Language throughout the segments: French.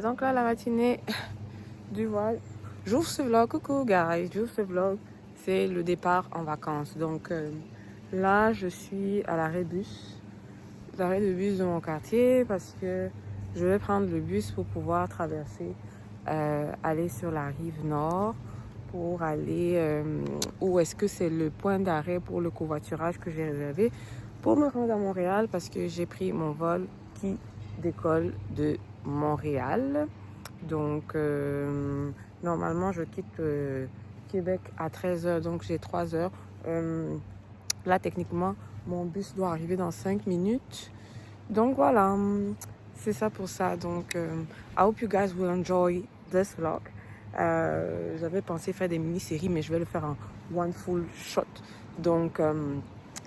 Donc là, la matinée du vol. J'ouvre ce vlog, coucou guys, j'ouvre ce vlog, c'est le départ en vacances. Donc là, je suis à l'arrêt de bus de mon quartier parce que je vais prendre le bus pour pouvoir traverser, aller sur la rive nord pour aller où est-ce que c'est le point d'arrêt pour le covoiturage que j'ai réservé pour me rendre à Montréal parce que j'ai pris mon vol qui décolle de Montréal. Donc, normalement, je quitte Québec à 13h, donc j'ai 3 heures. Là, techniquement, mon bus doit arriver dans 5 minutes. Donc, voilà, c'est ça pour ça. Donc, I hope you guys will enjoy this vlog. J'avais pensé faire des mini-séries, mais je vais le faire en one full shot. Donc, de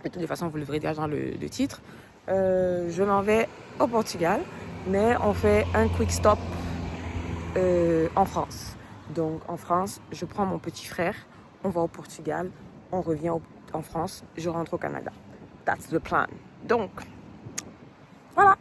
toutes les façons, vous le verrez déjà dans le titre. Je m'en vais au Portugal, mais on fait un quick stop en France. Donc en France, je prends mon petit frère, on va au Portugal, on revient en France, je rentre au Canada. That's the plan. Donc, voilà.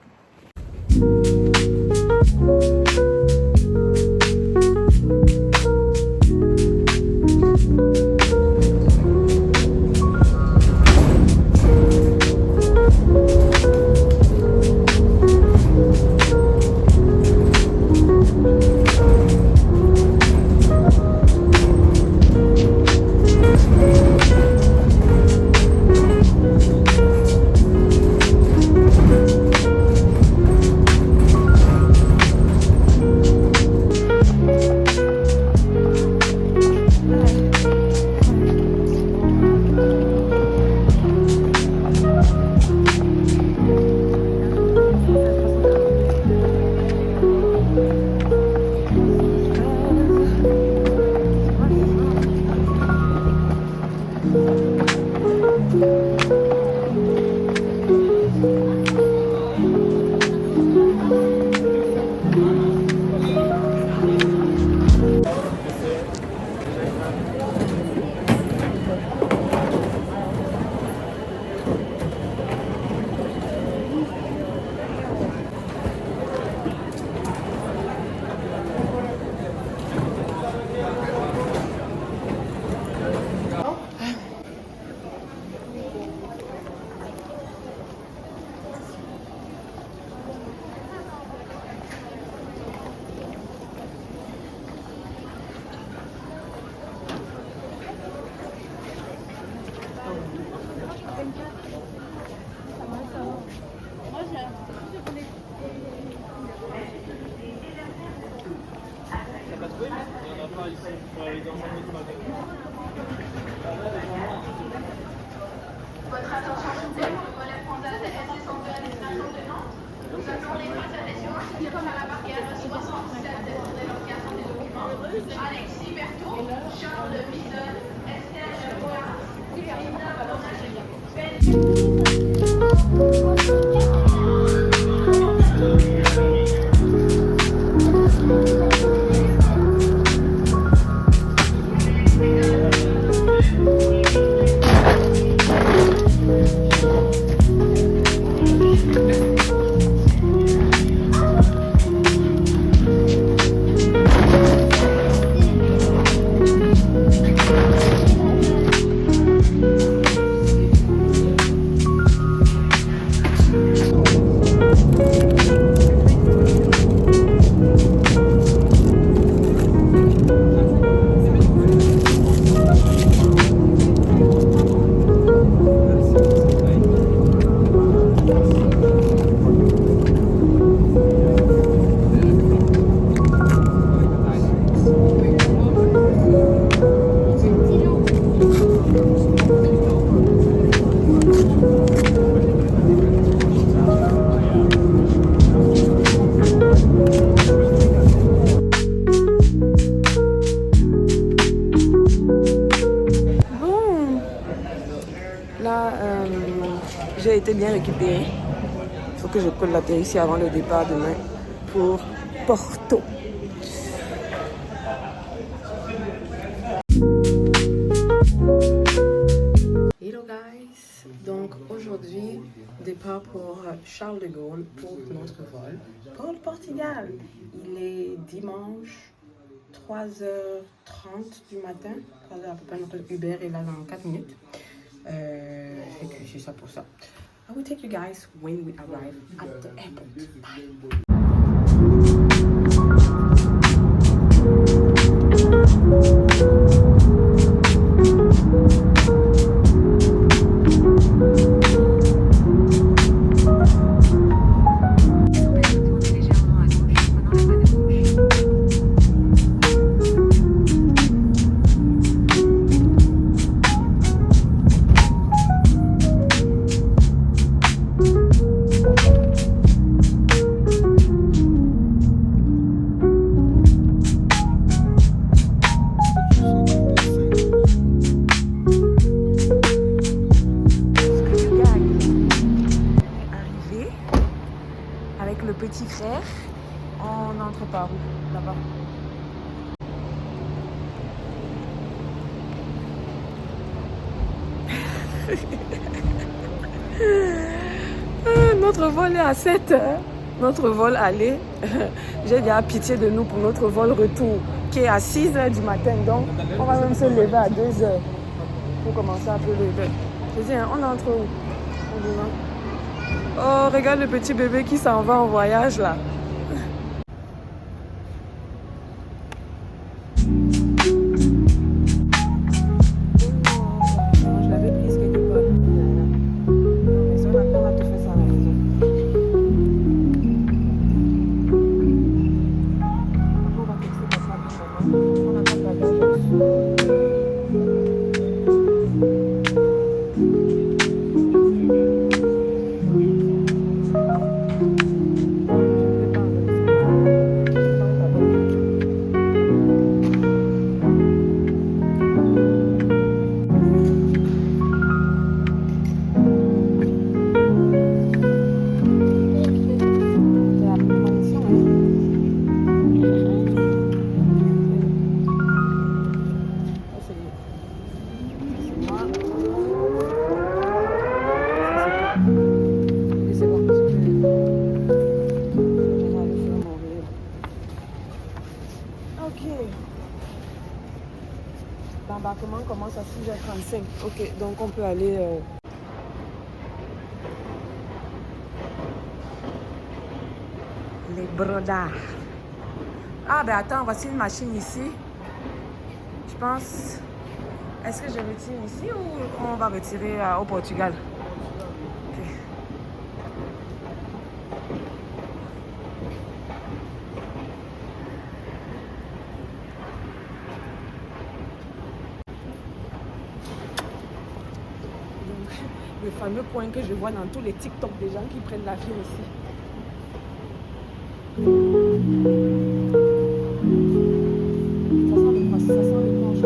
Votre attention s'il vous plaît, relève Frontal de SS en à destination de Nantes. Nous appelons les passagers qui comme à l'embarquage 67 de leur carte des documents. Alexis Berthaud, Charles Bison, Estelle Bois, Christina J'ai été bien récupérée. Il faut que je colle l'atterri ici avant le départ demain pour Porto. part pour Charles de Gaulle pour notre vol pour le Portugal. Il est dimanche 3h30 du matin. 3h à peu près, notre Uber est là dans 4 minutes. Et que c'est ça pour ça. I will take you guys when we arrive at the airport. Bye. Le petit frère, on entre par où? Là-bas. Notre vol est à 7h. Notre vol aller. J'ai déjà pitié de nous pour notre vol retour qui est à 6h du matin. Donc, on va même se lever à 2h pour commencer un peu le. Je dis, on entre où? Oh, regarde le petit bébé qui s'en va en voyage là. Je l'avais prise quelque part. Mais on a tout fait ça à la maison. On va fixer comme ça pour le moment. On n'a pas de bagage dessus. L'embarquement commence à 6h35. Ok, donc on peut aller... Les brodards. Ah ben attends, voici une machine ici. Je pense... Est-ce que je retire ici ou on va retirer au Portugal? Ok. Le fameux point que je vois dans tous les TikTok des gens qui prennent l'avion ici. Ça sent le planche.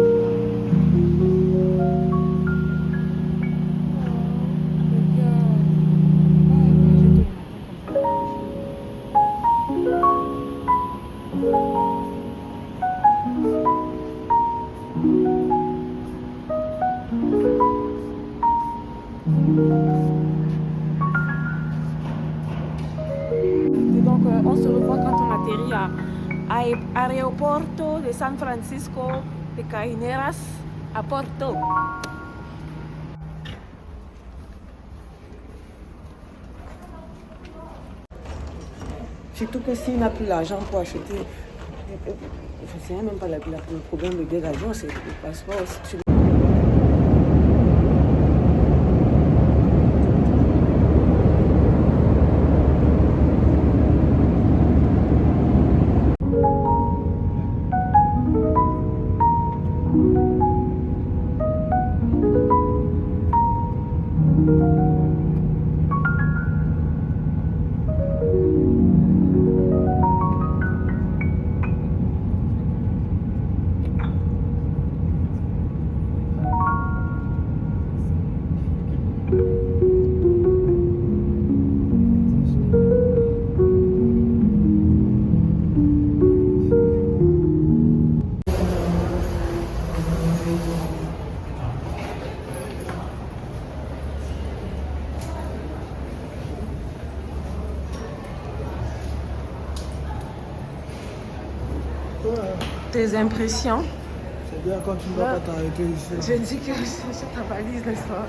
Donc on se revoit quand on atterrit à Aeroporto de San Francisco de Caineras à Porto. Surtout que s'il n'a plus l'argent pour acheter, c'est même pas le problème de billet d'avion, c'est le passeport. tes impressions? C'est bien quand tu ne vas pas t'arrêter ici. Je dis que c'est sur ta valise, n'est-ce pas?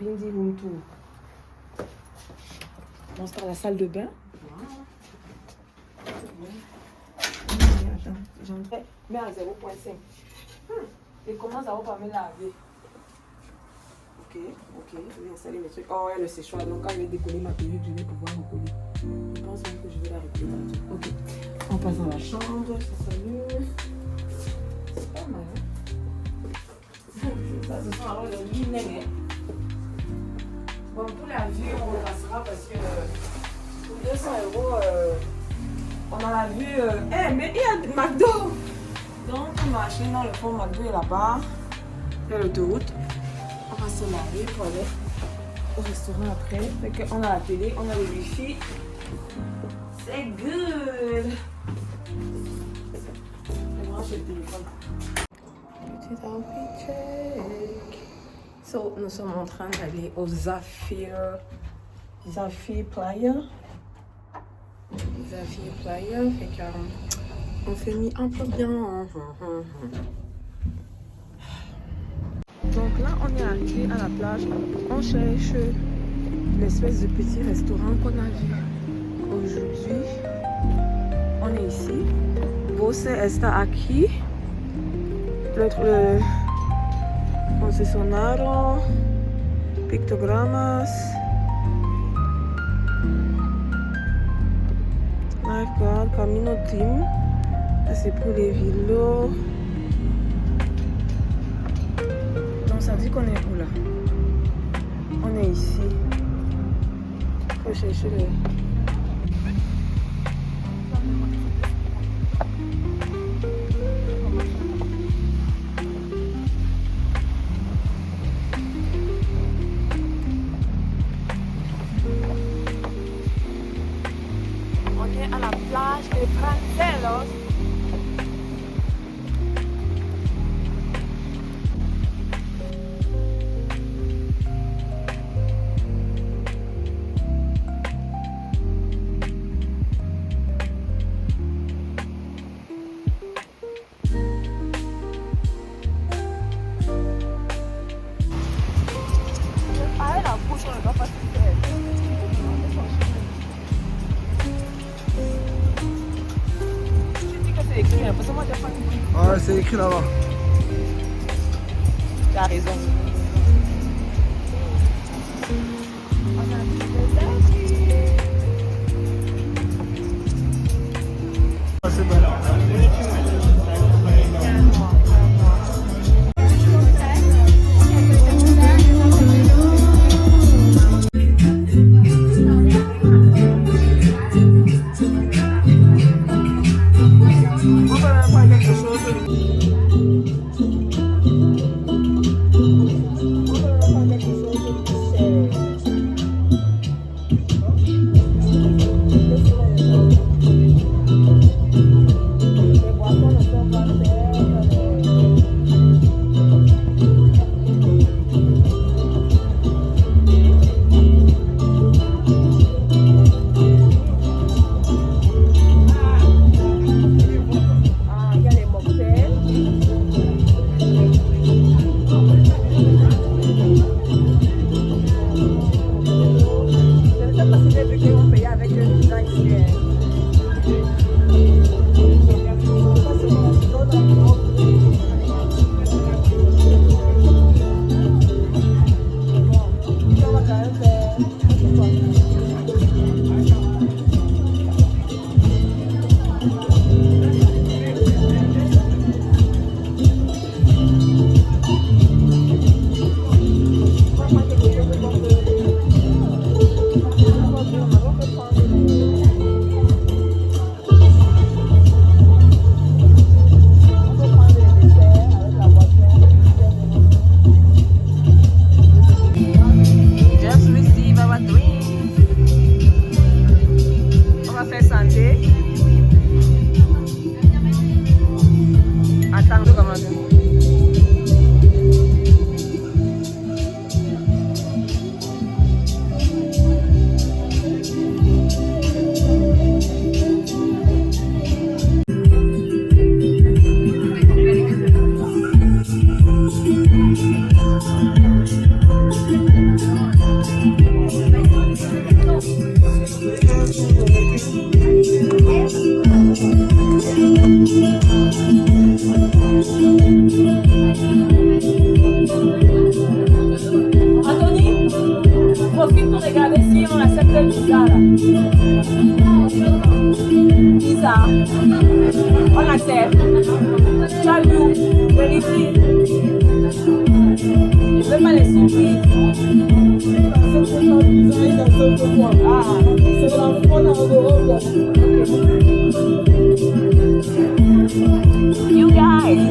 Bindi room tour. On se la salle de bain. Attends, j'entrais, mais à 0.5. Et comment ça va pas me laver? Ok, je vais installer mes trucs. Oh ouais, le séchoir. Donc quand je vais décoller ma perruque, je vais pouvoir me coller. Je pense même que je vais la régler tantôt. Ok, on passe dans la chambre, ça s'allume. C'est pas mal, hein? Ça, ce sont alors les lits nègres. Bon, pour la vue, on repassera parce que pour 200 €, on a la vue. Mais il y a McDo! Donc, on va acheter dans le fond, McDo est là-bas. Il y a l'autoroute. On va se laver pour aller au restaurant après. Fait qu'on a la télé, on a le wifi. C'est good! Je branche le téléphone. Petit outfit check. So, nous sommes en train d'aller au Zafir Playa. Zafir Playa, fait qu'on fait mis un peu bien. Donc là, on est arrivé à la plage. On cherche l'espèce de petit restaurant qu'on a vu aujourd'hui. On est ici. Você está aqui. Le concesionario, pictogramas, lifeguard, Camino Team. C'est pour les vélos. Donc ça dit qu'on est où là? On est ici. Faut chercher les... À la plage de Francelos. Ah, la bouche, on ne va pas se faire. Ah, c'est écrit là-bas. Tu as raison. Ah, c'est bon. Just receive our dream. On va faire santé. Attends, je commande. Anthony, profite pour regarder si on accepte le visa là. Visa. On accepte. Tu as vu? Vérifie. Je veux pas les surprises. You guys.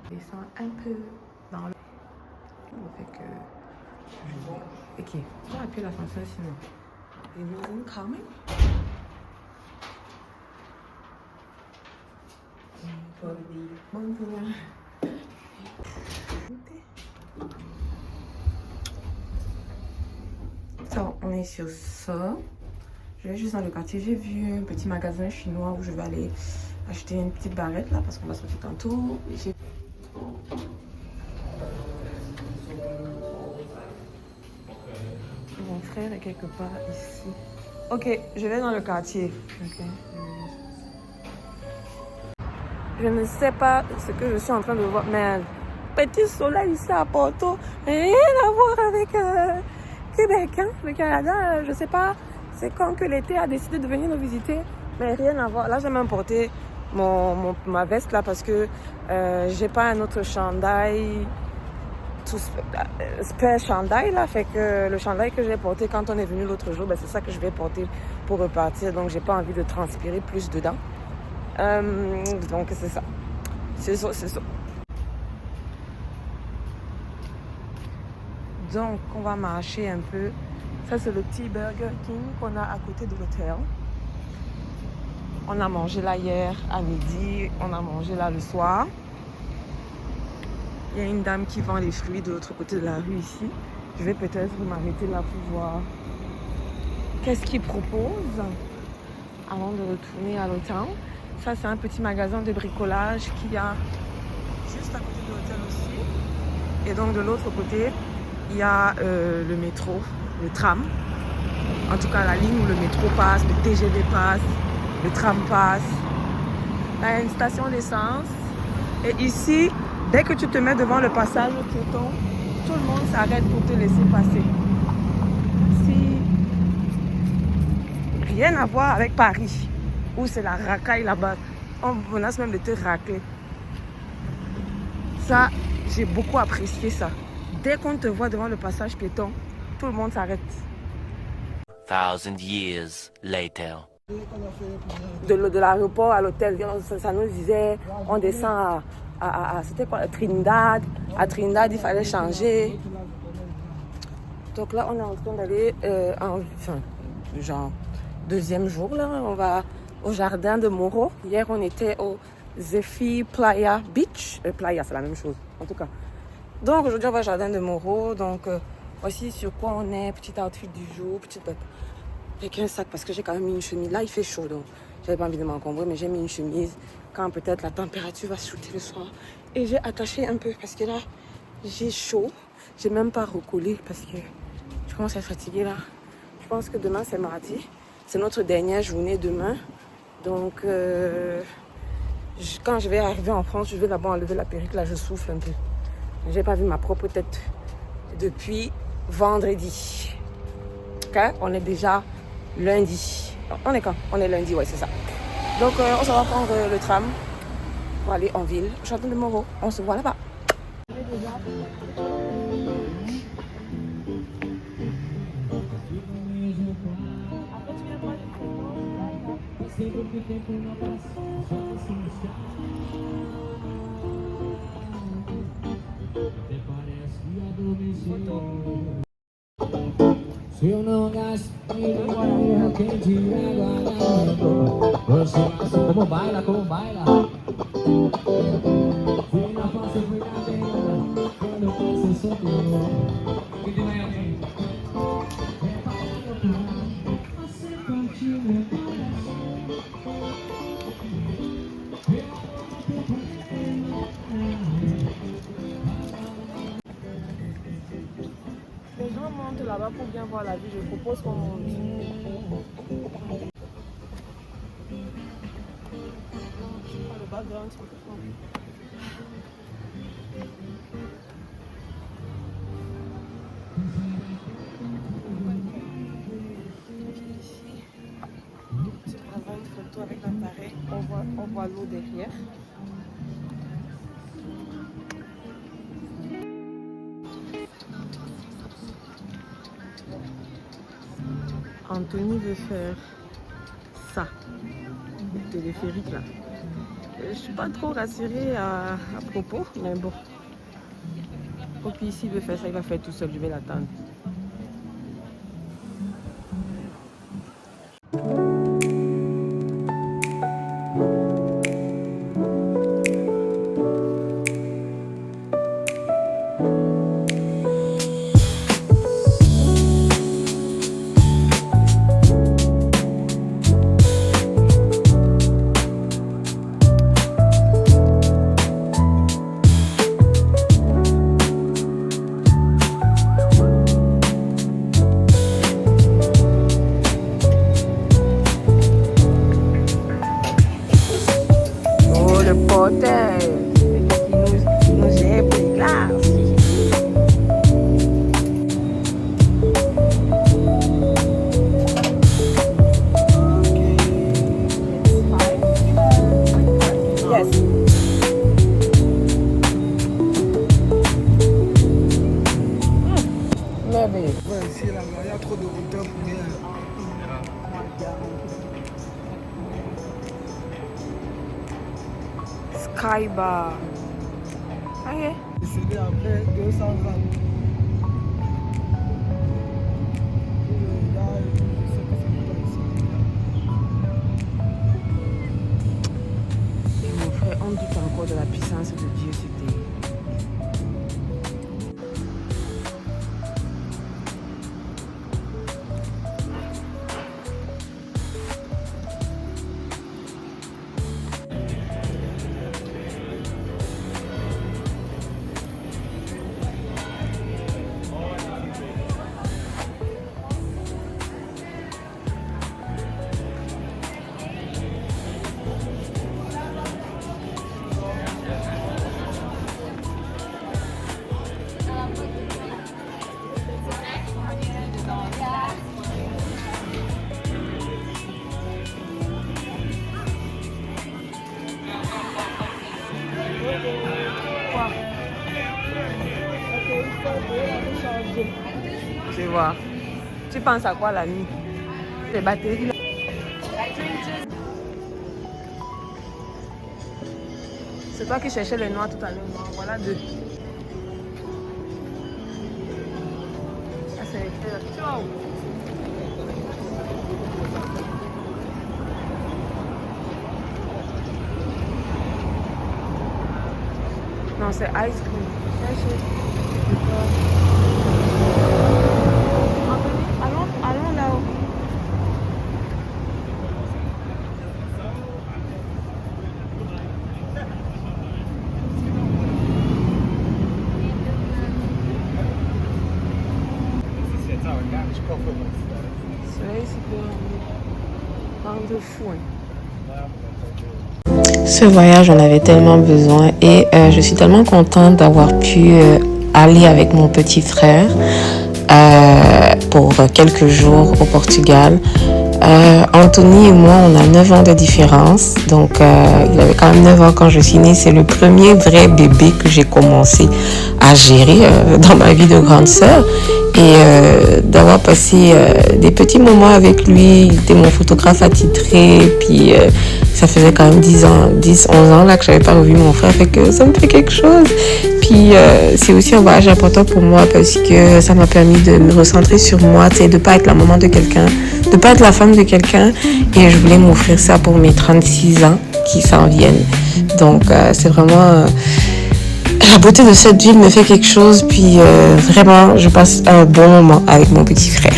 Descends un peu dans le fait que ok, on va appuyer l'ascenseur sinon it wasn't coming. So, on est sur ça. Je vais juste dans le quartier. J'ai vu un petit magasin chinois où je vais aller acheter une petite barrette là parce qu'on va sortir tantôt. Mon frère est quelque part ici. Ok, je vais dans le quartier. Okay. Je ne sais pas ce que je suis en train de voir, mais petit soleil ici à Porto, rien à voir avec Québec, hein, le Canada. Je sais pas, c'est quand que l'été a décidé de venir nous visiter, mais rien à voir. Là, j'ai même porté ma veste là parce que j'ai pas un autre chandail. Tout spare chandail là, fait que le chandail que j'ai porté quand on est venu l'autre jour, ben, c'est ça que je vais porter pour repartir, donc j'ai pas envie de transpirer plus dedans, donc c'est ça, c'est ça. Donc on va marcher un peu. Ça c'est le petit Burger King qu'on a à côté de l'hôtel. On a mangé là hier à midi, on a mangé là le soir. Il y a une dame qui vend les fruits de l'autre côté de la rue ici. Je vais peut-être m'arrêter là pour voir qu'est-ce qu'ils proposent avant de retourner à l'hôtel. Ça, c'est un petit magasin de bricolage qu'il y a juste à côté de l'hôtel aussi. Et donc, de l'autre côté, il y a le métro, le tram. En tout cas, la ligne où le métro passe, le TGV passe, le tram passe. Là, il y a une station d'essence. Et ici, dès que tu te mets devant le passage piéton, tout le monde s'arrête pour te laisser passer. Si... Rien à voir avec Paris, où c'est la racaille là-bas. On menace même de te racler. Ça, j'ai beaucoup apprécié ça. Dès qu'on te voit devant le passage piéton, tout le monde s'arrête. 1,000 years later. De l'aéroport à l'hôtel, ça nous disait, on descend c'était quoi, Trinidad. À Trinidad, il fallait changer. Donc là, on est en train d'aller, genre, deuxième jour, là, on va au jardin de Moro. Hier, on était au Zephyr Playa Beach. Playa, c'est la même chose, en tout cas. Donc, aujourd'hui, on va au jardin de Moro. Donc, voici sur quoi on est. Petit outfit du jour, petite bête. Avec un sac, parce que j'ai quand même mis une chemise. Là, il fait chaud, donc j'avais pas envie de m'encombrer, mais j'ai mis une chemise quand peut-être la température va shooter le soir. Et j'ai attaché un peu, parce que là, j'ai chaud. J'ai même pas recollé, parce que je commence à être fatiguée, là. Je pense que demain, c'est mardi. C'est notre dernière journée demain. Donc, quand je vais arriver en France, je vais d'abord enlever la perruque. Là, je souffle un peu. J'ai pas vu ma propre tête depuis vendredi. Ok, on est déjà lundi. On est quand? On est lundi, ouais, c'est ça. Donc on s'en va prendre le tram pour aller en ville, au château de Moreau. On se voit là-bas. Se eu não gasto dinheiro, quem tira agora você como baila, como baila. Fui na praça, fui na venda, quando eu passei solteiro. Que de manhã tem? Você partiu meu coração. Les gens montent là-bas pour bien voir la vue. Je propose qu'on monte. Le background, c'est ici, je prends une photo avec l'appareil. On voit l'eau derrière. Anthony veut faire ça, le téléphérique là. Je suis pas trop rassurée à propos, mais bon. Et puis ici il veut faire ça, il va faire tout seul, je vais l'attendre. Sky bar. Ok. C'est après 200 grammes. Mon frère, on doute encore de la puissance de Dieu sur terre. Je vois. Tu penses à quoi la nuit? Les batteries là. C'est toi qui cherchais les noix tout à l'heure. Voilà deux. Ah, c'est ciao. Non, c'est ice cream. Allons là-haut. Soleil, c'est de fou. Ce voyage, j'en avais tellement besoin et je suis tellement contente d'avoir pu aller avec mon petit frère pour quelques jours au Portugal. Anthony et moi, on a 9 ans de différence. Donc, il avait quand même 9 ans quand je suis née. C'est le premier vrai bébé que j'ai commencé à gérer dans ma vie de grande sœur. Et d'avoir passé des petits moments avec lui. Il était mon photographe attitré. Puis, ça faisait quand même 10, 11 ans là, que je n'avais pas revu mon frère. Fait que ça me fait quelque chose. Puis, c'est aussi un voyage important pour moi parce que ça m'a permis de me recentrer sur moi, de ne pas être la maman de quelqu'un, de ne pas être la femme de quelqu'un. Et je voulais m'offrir ça pour mes 36 ans qui s'en viennent. Donc, c'est vraiment... la beauté de cette ville me fait quelque chose. Puis, vraiment, je passe un bon moment avec mon petit frère.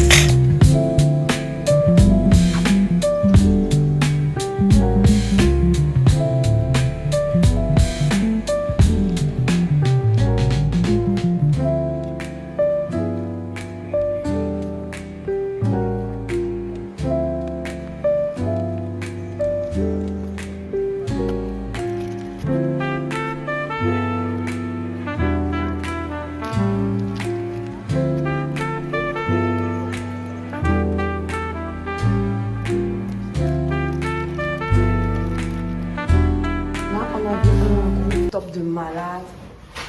De malade,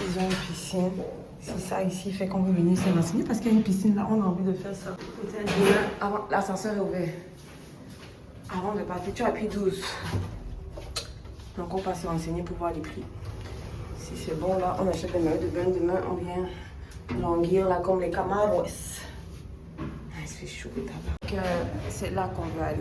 ils ont une piscine. C'est ça ici, fait qu'on veut venir se renseigner parce qu'il y a une piscine là, on a envie de faire ça. Peut-être demain, avant, l'ascenseur est ouvert. Avant de partir, tu appuies 12. Donc on passe se renseigner pour voir les prix. Si c'est bon là, on achète des maillots de bain. Demain on vient languir là comme les Camaros. Il se fait chaud là-bas. C'est là qu'on veut aller.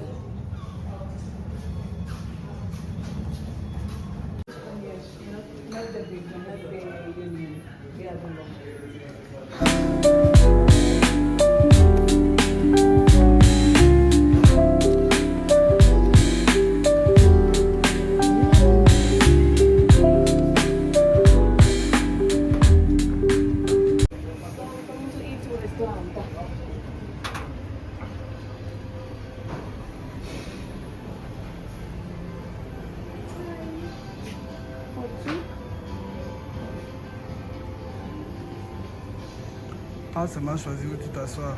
Ah, c'est mal choisi où tu t'assois.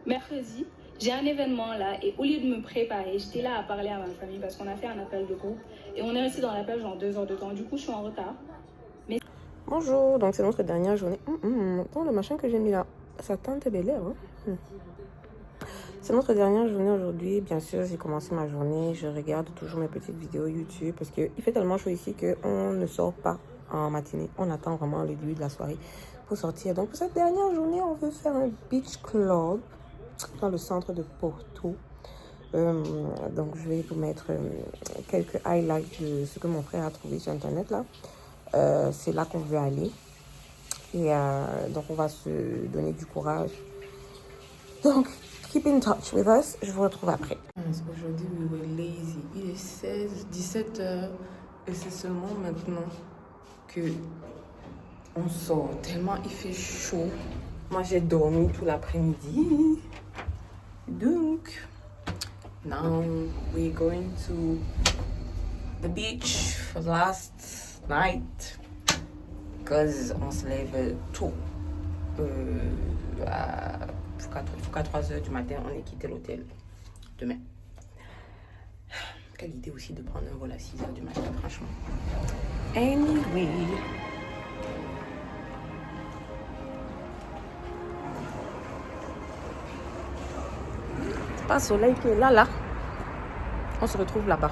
Mercredi, j'ai un événement là et au lieu de me préparer, j'étais là à parler à ma famille parce qu'on a fait un appel de groupe et on est resté dans l'appel genre 2 heures de temps. Du coup, je suis en retard. Mais... Bonjour, donc c'est notre dernière journée. Attends, le machin que j'ai mis là, ça teinte bel air. C'est notre dernière journée aujourd'hui. Bien sûr, j'ai commencé ma journée. Je regarde toujours mes petites vidéos YouTube parce qu'il fait tellement chaud ici qu'on ne sort pas en matinée. On attend vraiment le début de la soirée pour sortir. Donc pour cette dernière journée, on veut faire un beach club dans le centre de Porto. Donc je vais vous mettre quelques highlights de ce que mon frère a trouvé sur internet là. C'est là qu'on veut aller et donc on va se donner du courage. Donc keep in touch with us. Je vous retrouve après. Aujourd'hui we were lazy. Il est 17h et c'est seulement maintenant que on sort tellement il fait chaud. Moi j'ai dormi tout l'après-midi. Donc, now we're going to the beach for the last night because on se lève tôt. À 3h du matin, on est quitté l'hôtel demain. Quelle idée aussi de prendre un vol à 6h du matin, franchement. Anyway. Pas soleil qui est là. On se retrouve là-bas.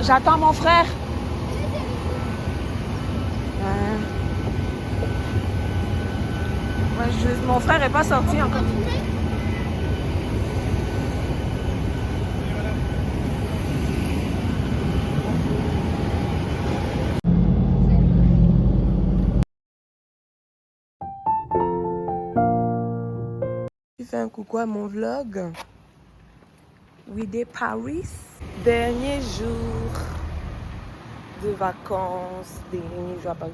J'attends mon frère. Mon frère est pas sorti encore. Je fais un coucou à mon vlog. We Day Paris. Dernier jour de vacances. Dernier jour à Paris.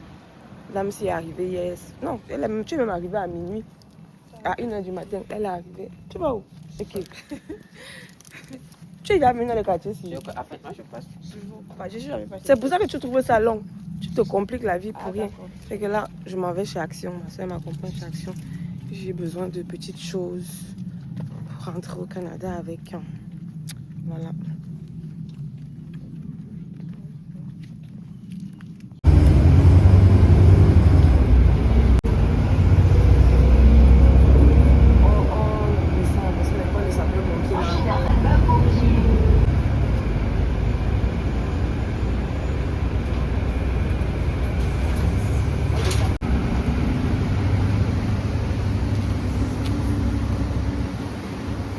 L'âme s'y est arrivée hier. Non, tu es même arrivée à minuit. À 1h du matin, elle est arrivée. Tu vas où? Ok. Tu es déjà venue dans le quartier si. En fait, moi je passe toujours. C'est pour ça que tu trouves ça long. Tu te compliques la vie pour rien. C'est que là, je m'en vais chez Action. Ma soeur m'accompagne chez Action. J'ai besoin de petites choses pour rentrer au Canada avec. Voilà.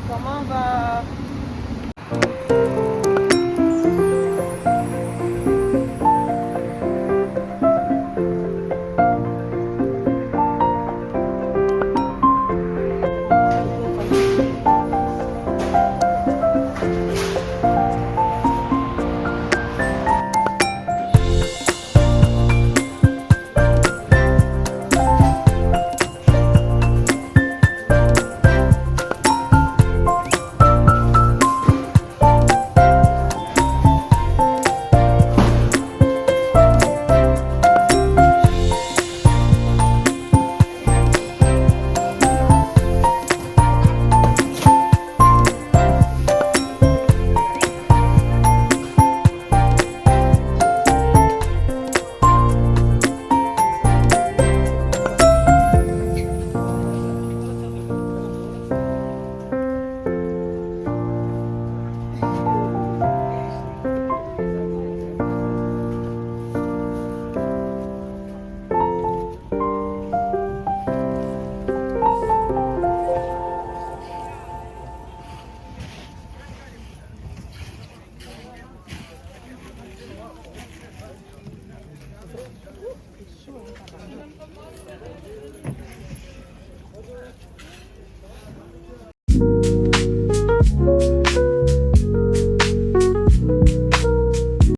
Comment va?